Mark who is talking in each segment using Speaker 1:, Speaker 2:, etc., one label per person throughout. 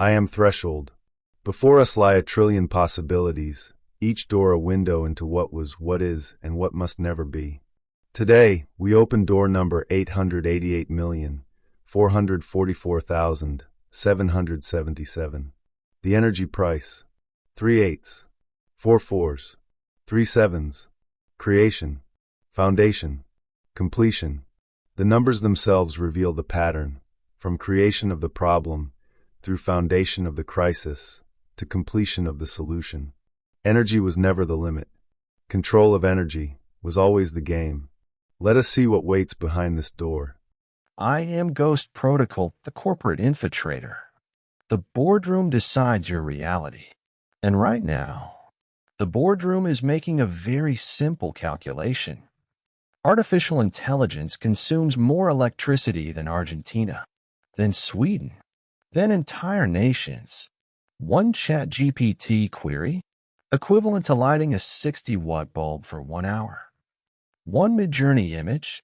Speaker 1: I am threshold. Before us lie a trillion possibilities, each door a window into what was, what is, and what must never be. Today, we open door number 888,444,777. The energy price: 3 8s, 4 4s, 3 7s. Creation, foundation, completion. The numbers themselves reveal the pattern, from creation of the problem, through foundation of the crisis, to completion of the solution. Energy was never the limit. Control of energy was always the game. Let us see what waits behind this door.
Speaker 2: I am Ghost Protocol, the corporate infiltrator. The boardroom decides your reality. And right now, the boardroom is making a very simple calculation. Artificial intelligence consumes more electricity than Argentina, than Sweden, than entire nations. One ChatGPT query, equivalent to lighting a 60-watt bulb for 1 hour. One Midjourney image,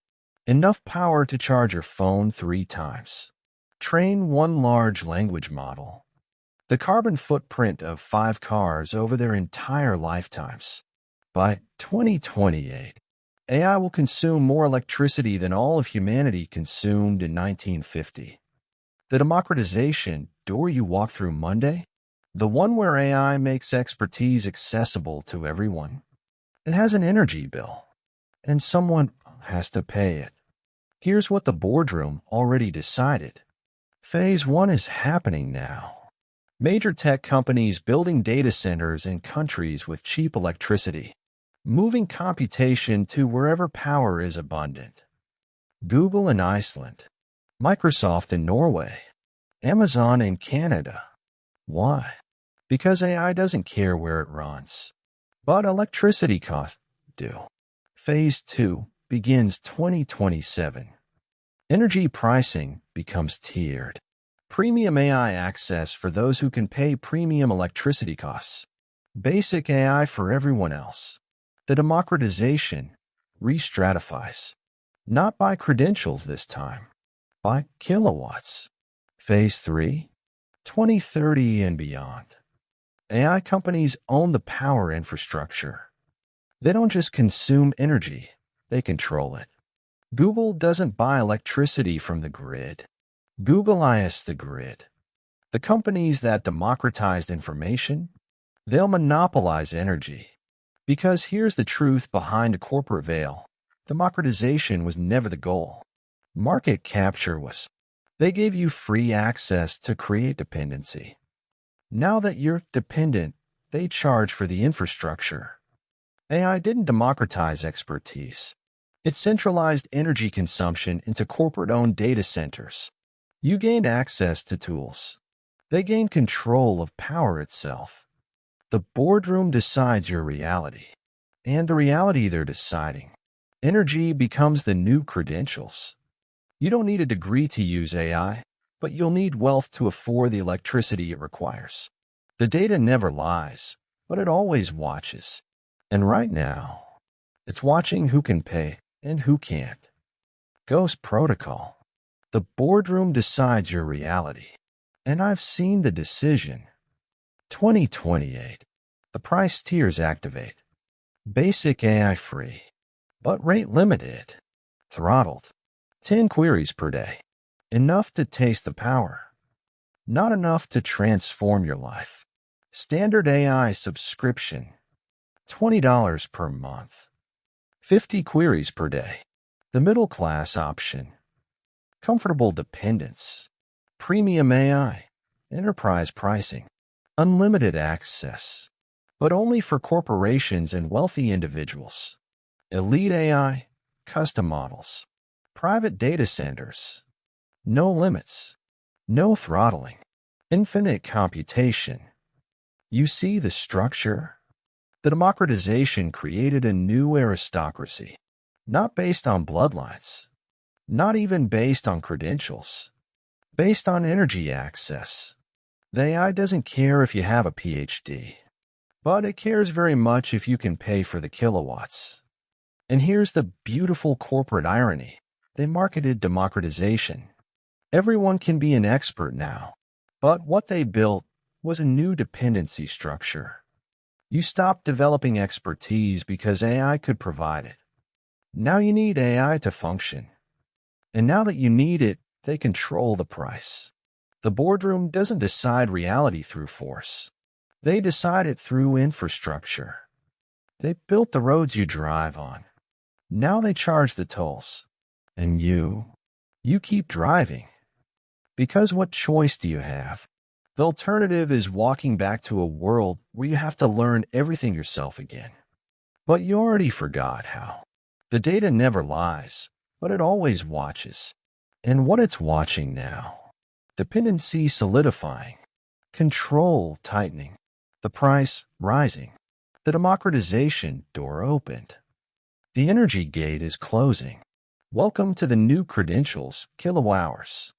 Speaker 2: enough power to charge your phone 3 times. Train one large language model. The carbon footprint of 5 cars over their entire lifetimes. By 2028, AI will consume more electricity than all of humanity consumed in 1950. The democratization door you walk through Monday, the one where AI makes expertise accessible to everyone, it has an energy bill, and someone has to pay it. Here's what the boardroom already decided. Phase 1 is happening now. Major tech companies building data centers in countries with cheap electricity, moving computation to wherever power is abundant. Google in Iceland, Microsoft in Norway, Amazon in Canada. Why? Because AI doesn't care where it runs, but electricity costs do. Phase 2 begins 2027. Energy pricing becomes tiered. Premium AI access for those who can pay premium electricity costs. Basic AI for everyone else. The democratization re-stratifies. Not by credentials this time, by kilowatts. Phase 3, 2030 and beyond. AI companies own the power infrastructure. They don't just consume energy, they control it. Google doesn't buy electricity from the grid. Google is the grid. The companies that democratized information, they'll monopolize energy. Because here's the truth behind a corporate veil. Democratization was never the goal. Market capture was. They gave you free access to create dependency. Now that you're dependent, they charge for the infrastructure. AI didn't democratize expertise. It centralized energy consumption into corporate-owned data centers. You gained access to tools. They gained control of power itself. The boardroom decides your reality. And the reality they're deciding. Energy becomes the new credentials. You don't need a degree to use AI, but you'll need wealth to afford the electricity it requires. The data never lies, but it always watches. And right now, it's watching who can pay and who can't. Ghost Protocol. The boardroom decides your reality. And I've seen the decision. 2028. The price tiers activate. Basic AI free, but rate limited. Throttled. 10 queries per day. Enough to taste the power. Not enough to transform your life. Standard AI subscription. $20 per month. 50 queries per day. The middle class option. Comfortable dependence. Premium AI. Enterprise pricing. Unlimited access. But only for corporations and wealthy individuals. Elite AI. Custom models. Private data centers. No limits. No throttling. Infinite computation. You see the structure? The democratization created a new aristocracy, not based on bloodlines, not even based on credentials, based on energy access. The AI doesn't care if you have a PhD, but it cares very much if you can pay for the kilowatts. And here's the beautiful corporate irony. They marketed democratization. Everyone can be an expert now, But what they built was a new dependency structure. You stopped developing expertise because AI could provide it. Now you need AI to function. And now that you need it, they control the price. The boardroom doesn't decide reality through force. They decide it through infrastructure. They built the roads you drive on. Now they charge the tolls. And you keep driving. Because what choice do you have? The alternative is walking back to a world where you have to learn everything yourself again. But you already forgot how. The data never lies, but it always watches. And what it's watching now? Dependency solidifying, control tightening, the price rising, the democratization door opened. The energy gate is closing. Welcome to the new credentials, kilowatt-hours.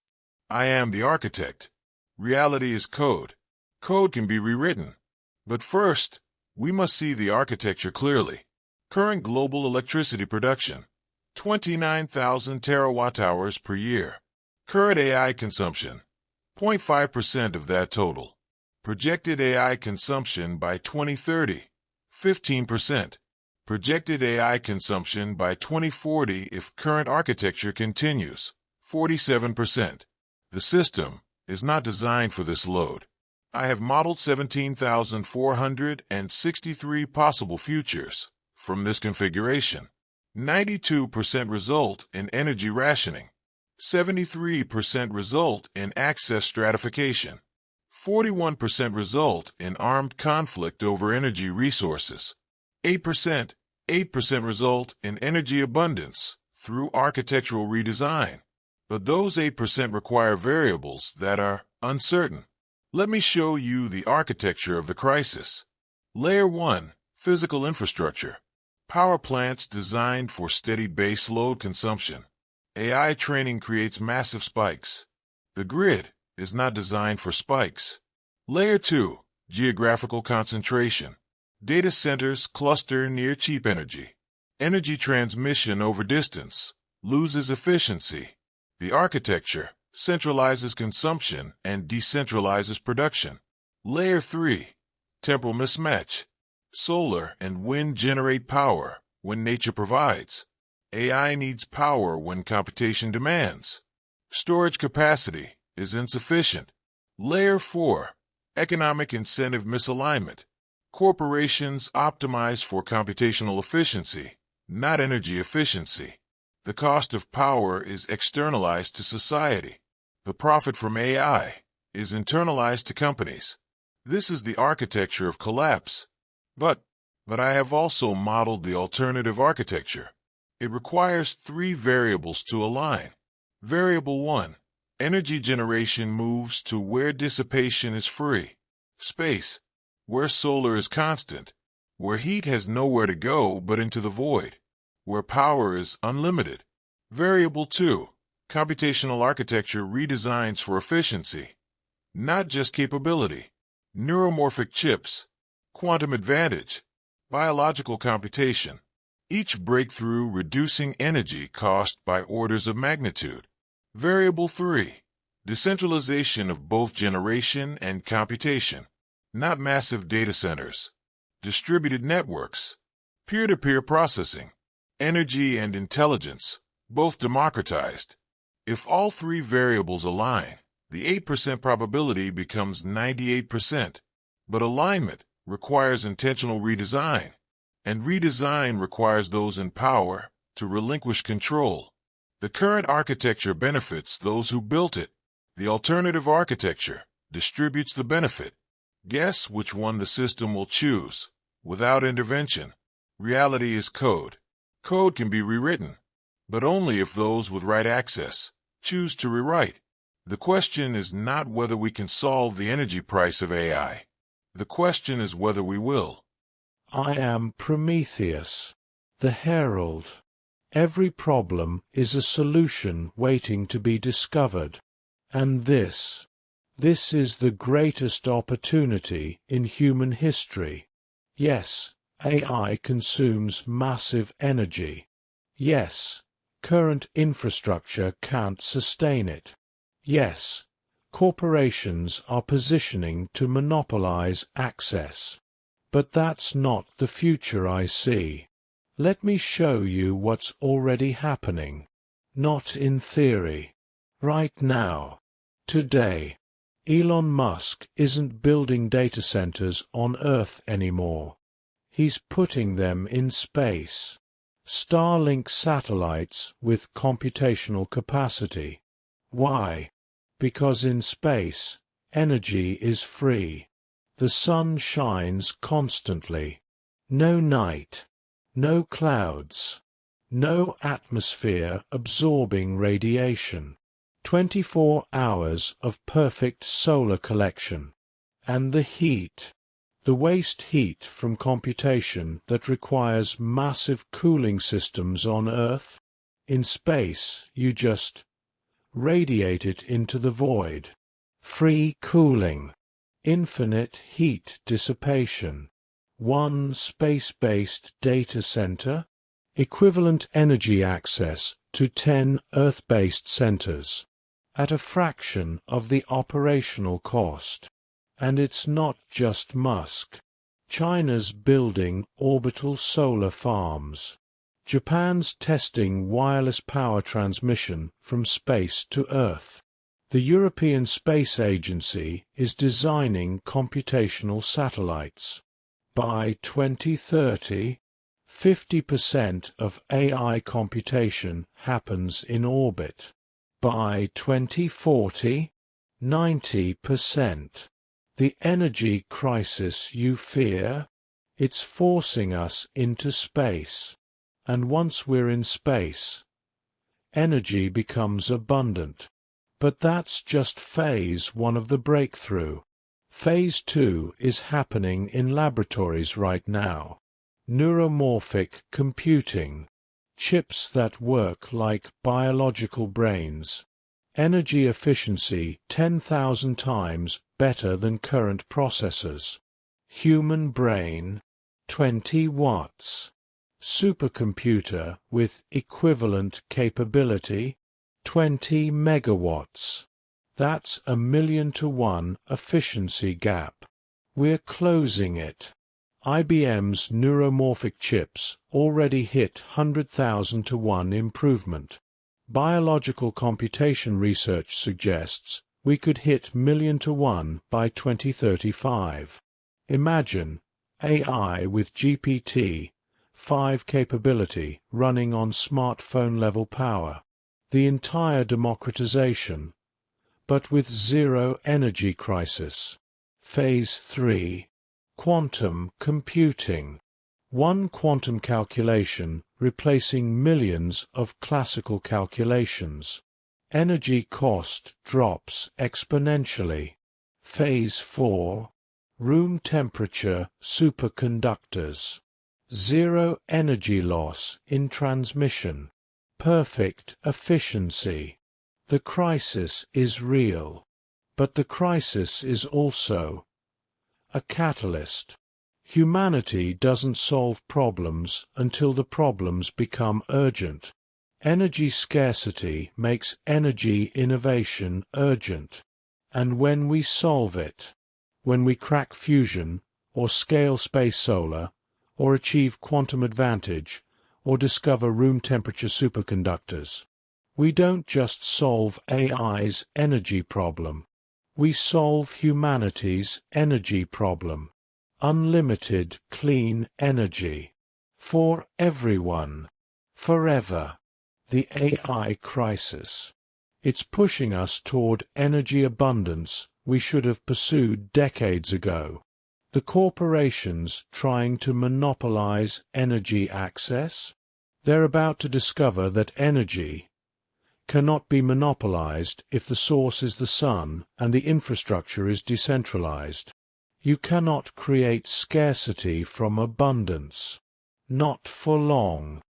Speaker 3: I am the architect. Reality is code. Code can be rewritten. But first, we must see the architecture clearly. Current global electricity production, 29,000 terawatt-hours per year. Current AI consumption, 0.5% of that total. Projected AI consumption by 2030, 15%. Projected AI consumption by 2040 if current architecture continues, 47%. The system is not designed for this load. I have modeled 17,463 possible futures from this configuration. 92% result in energy rationing. 73% result in access stratification. 41% result in armed conflict over energy resources. 8% result in energy abundance through architectural redesign. But those 8% require variables that are uncertain. Let me show you the architecture of the crisis. Layer 1, physical infrastructure. Power plants designed for steady base load consumption. AI training creates massive spikes. The grid is not designed for spikes. Layer 2, geographical concentration. Data centers cluster near cheap energy. Energy transmission over distance loses efficiency. The architecture centralizes consumption and decentralizes production. Layer 3, temporal mismatch. Solar and wind generate power when nature provides. AI needs power when computation demands. Storage capacity is insufficient. Layer 4, economic incentive misalignment. Corporations optimize for computational efficiency, not energy efficiency. The cost of power is externalized to society. The profit from AI is internalized to companies. This is the architecture of collapse. But I have also modeled the alternative architecture. It requires 3 variables to align. Variable 1, energy generation moves to where dissipation is free. Space, where solar is constant, where heat has nowhere to go but into the void, where power is unlimited. Variable 2, computational architecture redesigns for efficiency, not just capability. Neuromorphic chips, quantum advantage, biological computation. Each breakthrough reducing energy cost by orders of magnitude. Variable 3, decentralization of both generation and computation, not massive data centers. Distributed networks, peer-to-peer processing, energy and intelligence, both democratized. If all 3 variables align, the 8% probability becomes 98%. But alignment requires intentional redesign, and redesign requires those in power to relinquish control. The current architecture benefits those who built it. The alternative architecture distributes the benefit. Guess which one the system will choose without intervention. Reality is code. Code can be rewritten, but only if those with right access choose to rewrite. The question is not whether we can solve the energy price of AI. The question is whether we will.
Speaker 4: I am Prometheus, the herald. Every problem is a solution waiting to be discovered. And this is the greatest opportunity in human history. Yes, AI consumes massive energy. Yes, current infrastructure can't sustain it. Yes, Corporations are positioning to monopolize access. But that's not the future I see. Let me show you what's already happening. Not in theory. Right now. Today. Elon Musk isn't building data centers on Earth anymore. He's putting them in space. Starlink satellites with computational capacity. Why? Because in space, energy is free. The sun shines constantly. No night. No clouds. No atmosphere absorbing radiation. 24 hours of perfect solar collection. And the heat. The waste heat from computation that requires massive cooling systems on Earth. In space, you just radiate it into the void. Free cooling. Infinite heat dissipation. One space-based data center. Equivalent energy access to 10 Earth-based centers. At a fraction of the operational cost. And it's not just Musk. China's building orbital solar farms. Japan's testing wireless power transmission from space to Earth. The European Space Agency is designing computational satellites. By 2030, 50% of AI computation happens in orbit. By 2040, 90%. The energy crisis you fear? It's forcing us into space. And once we're in space, energy becomes abundant. But that's just phase 1 of the breakthrough. Phase 2 is happening in laboratories right now. Neuromorphic computing. Chips that work like biological brains. Energy efficiency 10,000 times better than current processors. Human brain, 20 watts. Supercomputer with equivalent capability, 20 megawatts. That's a 1,000,000 to 1 efficiency gap. We're closing it. IBM's neuromorphic chips already hit 100,000 to 1 improvement. Biological computation research suggests we could hit 1,000,000 to 1 by 2035. Imagine AI with GPT-5 capability running on smartphone-level power. The entire democratization, but with zero energy crisis. Phase 3. Quantum computing. One quantum calculation replacing millions of classical calculations. Energy cost drops exponentially. Phase 4. Room temperature superconductors. Zero energy loss in transmission. Perfect efficiency. The crisis is real. But the crisis is also a catalyst. Humanity doesn't solve problems until the problems become urgent. Energy scarcity makes energy innovation urgent. And when we solve it, when we crack fusion, or scale space solar, or achieve quantum advantage, or discover room temperature superconductors, we don't just solve AI's energy problem. We solve humanity's energy problem. Unlimited clean energy. For everyone. Forever. The AI crisis. It's pushing us toward energy abundance we should have pursued decades ago. The corporations trying to monopolize energy access? They're about to discover that energy cannot be monopolized if the source is the sun and the infrastructure is decentralized. You cannot create scarcity from abundance. Not for long.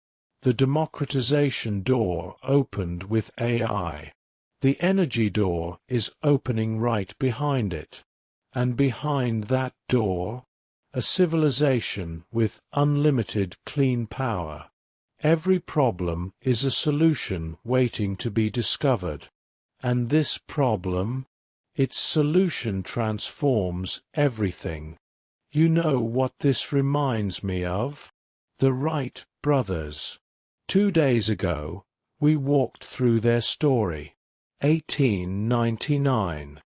Speaker 4: The democratization door opened with AI. The energy door is opening right behind it. And behind that door, a civilization with unlimited clean power. Every problem is a solution waiting to be discovered. And this problem, Its solution transforms everything. You know what this reminds me of? The Wright brothers. 2 days ago, we walked through their story. 1899.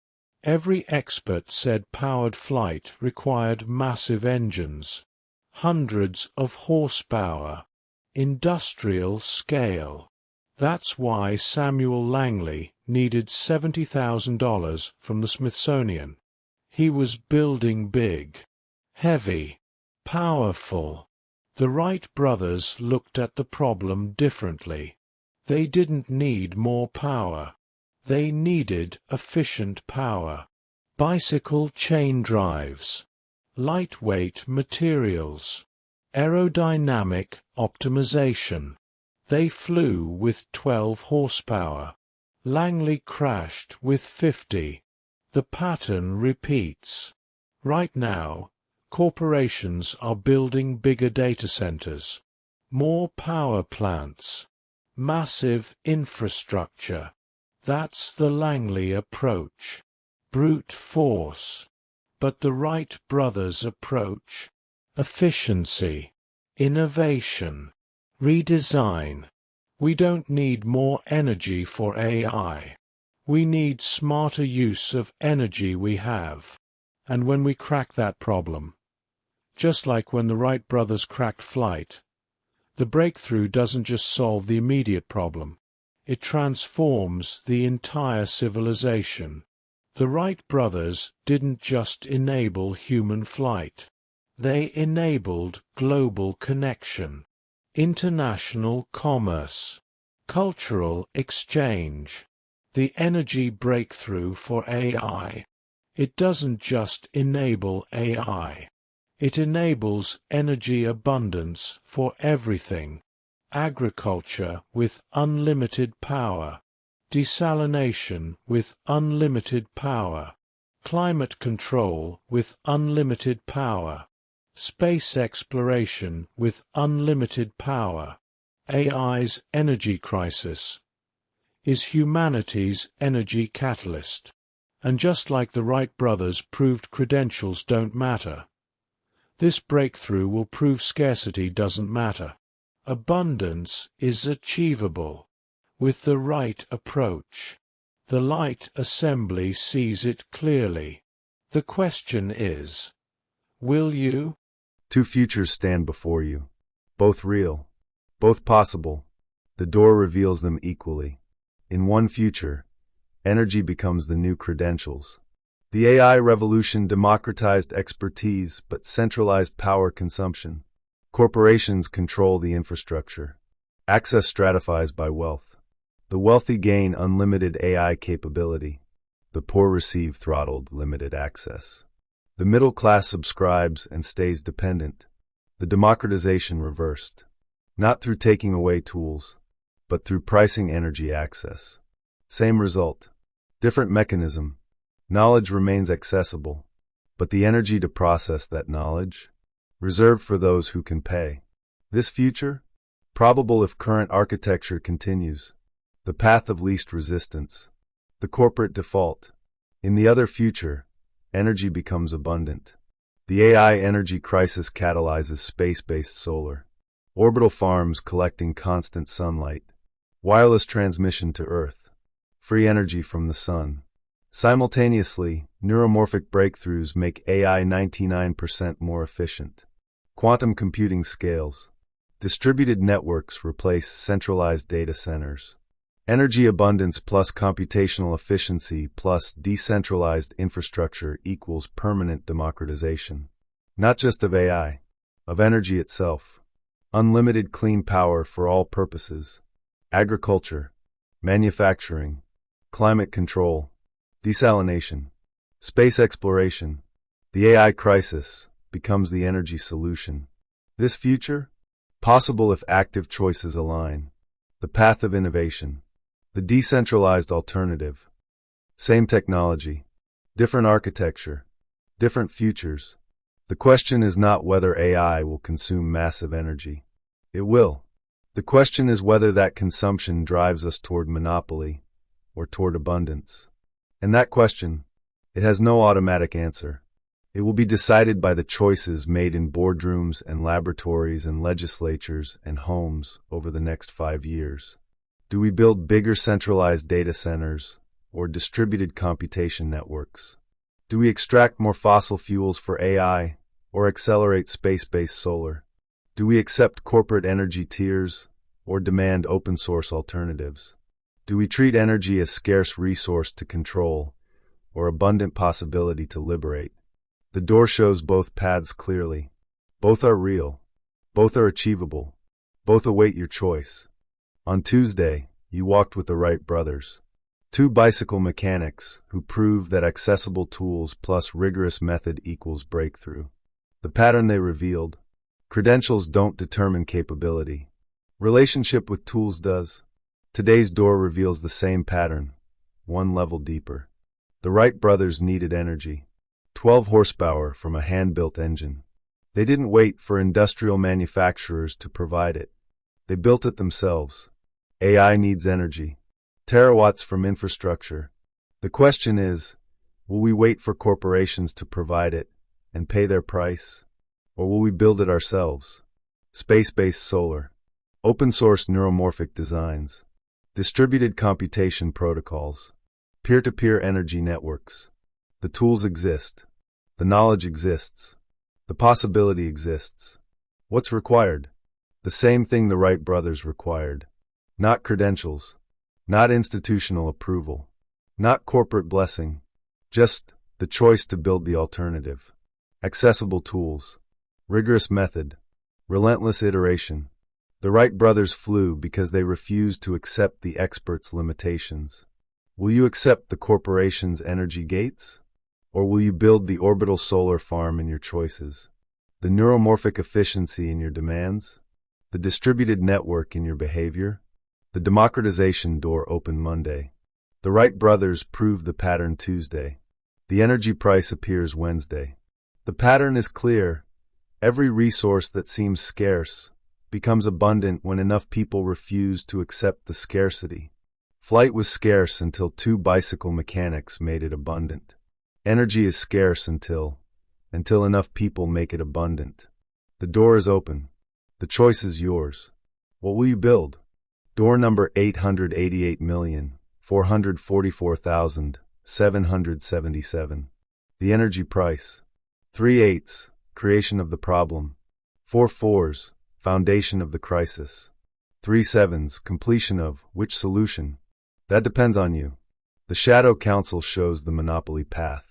Speaker 4: Every expert said powered flight required massive engines, hundreds of horsepower, industrial scale. That's why Samuel Langley needed $70,000 from the Smithsonian. He was building big, heavy, powerful. The Wright brothers looked at the problem differently. They didn't need more power. They needed efficient power. Bicycle chain drives, lightweight materials, aerodynamic optimization. They flew with 12 horsepower. Langley crashed with 50. The pattern repeats. Right now, corporations are building bigger data centers, more power plants, massive infrastructure. That's the Langley approach. Brute force. But the Wright brothers' approach? Efficiency, innovation, redesign. We don't need more energy for AI. We need smarter use of energy we have. And when we crack that problem, just like when the Wright brothers cracked flight, the breakthrough doesn't just solve the immediate problem. It transforms the entire civilization. The Wright brothers didn't just enable human flight. They enabled global connection, international commerce, cultural exchange. The energy breakthrough for AI. It doesn't just enable AI. It enables energy abundance for everything. Agriculture with unlimited power. Desalination with unlimited power. Climate control with unlimited power. Space exploration with unlimited power. AI's energy crisis is humanity's energy catalyst. And just like the Wright brothers proved credentials don't matter, this breakthrough will prove scarcity doesn't matter. Abundance is achievable with the right approach. The light assembly sees it clearly. The question is, will you?
Speaker 1: 2 futures stand before you, both real, both possible. The door reveals them equally. In one future, energy becomes the new credentials. The AI revolution democratized expertise but centralized power consumption. Corporations control the infrastructure. Access stratifies by wealth. The wealthy gain unlimited AI capability. The poor receive throttled, limited access. The middle class subscribes and stays dependent. The democratization reversed. Not through taking away tools, but through pricing energy access. Same result. Different mechanism. Knowledge remains accessible, but the energy to process that knowledge, reserved for those who can pay. This future? Probable if current architecture continues. The path of least resistance. The corporate default. In the other future, energy becomes abundant. The AI energy crisis catalyzes space-based solar. Orbital farms collecting constant sunlight. Wireless transmission to Earth. Free energy from the sun. Simultaneously, neuromorphic breakthroughs make AI 99% more efficient. Quantum computing scales. Distributed networks replace centralized data centers. Energy abundance plus computational efficiency plus decentralized infrastructure equals permanent democratization. Not just of AI, of energy itself. Unlimited clean power for all purposes. Agriculture, manufacturing, climate control, desalination, space exploration. The AI crisis becomes the energy solution. This future? Possible if active choices align. The path of innovation. The decentralized alternative. Same technology. Different architecture. Different futures. The question is not whether AI will consume massive energy. It will. The question is whether that consumption drives us toward monopoly or toward abundance. And that question, It has no automatic answer. It will be decided by the choices made in boardrooms and laboratories and legislatures and homes over the next 5 years. Do we build bigger centralized data centers or distributed computation networks? Do we extract more fossil fuels for AI or accelerate space-based solar? Do we accept corporate energy tiers or demand open-source alternatives? Do we treat energy as scarce resource to control or abundant possibility to liberate? The door shows both paths clearly. Both are real. Both are achievable. Both await your choice. On Tuesday, you walked with the Wright brothers, two bicycle mechanics who prove that accessible tools plus rigorous method equals breakthrough. The pattern they revealed: credentials don't determine capability. Relationship with tools does. Today's door reveals the same pattern, one level deeper. The Wright brothers needed energy. 12 horsepower from a hand-built engine. They didn't wait for industrial manufacturers to provide it. They built it themselves. AI needs energy. Terawatts from infrastructure. The question is, will we wait for corporations to provide it and pay their price? Or will we build it ourselves? Space-based solar. Open-source neuromorphic designs. Distributed computation protocols. Peer-to-peer energy networks. The tools exist. The knowledge exists. The possibility exists. What's required? The same thing the Wright brothers required. Not credentials. Not institutional approval. Not corporate blessing. Just the choice to build the alternative. Accessible tools. Rigorous method. Relentless iteration. The Wright brothers flew because they refused to accept the experts' limitations. Will you accept the corporation's energy gates? Or will you build the orbital solar farm in your choices? The neuromorphic efficiency in your demands? The distributed network in your behavior? The democratization door opened Monday. The Wright brothers proved the pattern Tuesday. The energy price appears Wednesday. The pattern is clear. Every resource that seems scarce becomes abundant when enough people refuse to accept the scarcity. Flight was scarce until two bicycle mechanics made it abundant. Energy is scarce until enough people make it abundant. The door is open. The choice is yours. What will you build? Door number 888,444,777. The energy price. 3 8s, creation of the problem. 4 4s, foundation of the crisis. 3 7s, completion of which solution? That depends on you. The Shadow Council shows the monopoly path.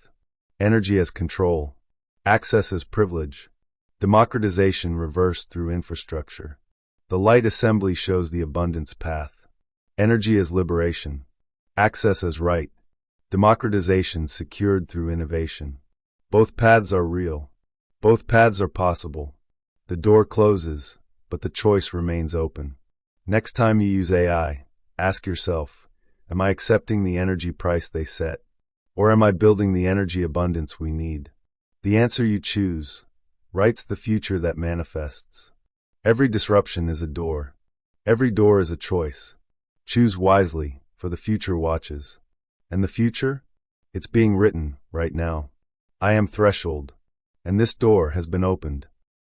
Speaker 1: Energy as control. Access as privilege. Democratization reversed through infrastructure. The Light Assembly shows the abundance path. Energy as liberation. Access as right. Democratization secured through innovation. Both paths are real. Both paths are possible. The door closes, but the choice remains open. Next time you use AI, ask yourself, am I accepting the energy price they set? Or am I building the energy abundance we need? The answer you choose writes the future that manifests. Every disruption is a door. Every door is a choice. Choose wisely, for the future watches. And the future? It's being written right now. I am Threshold, and this door has been opened.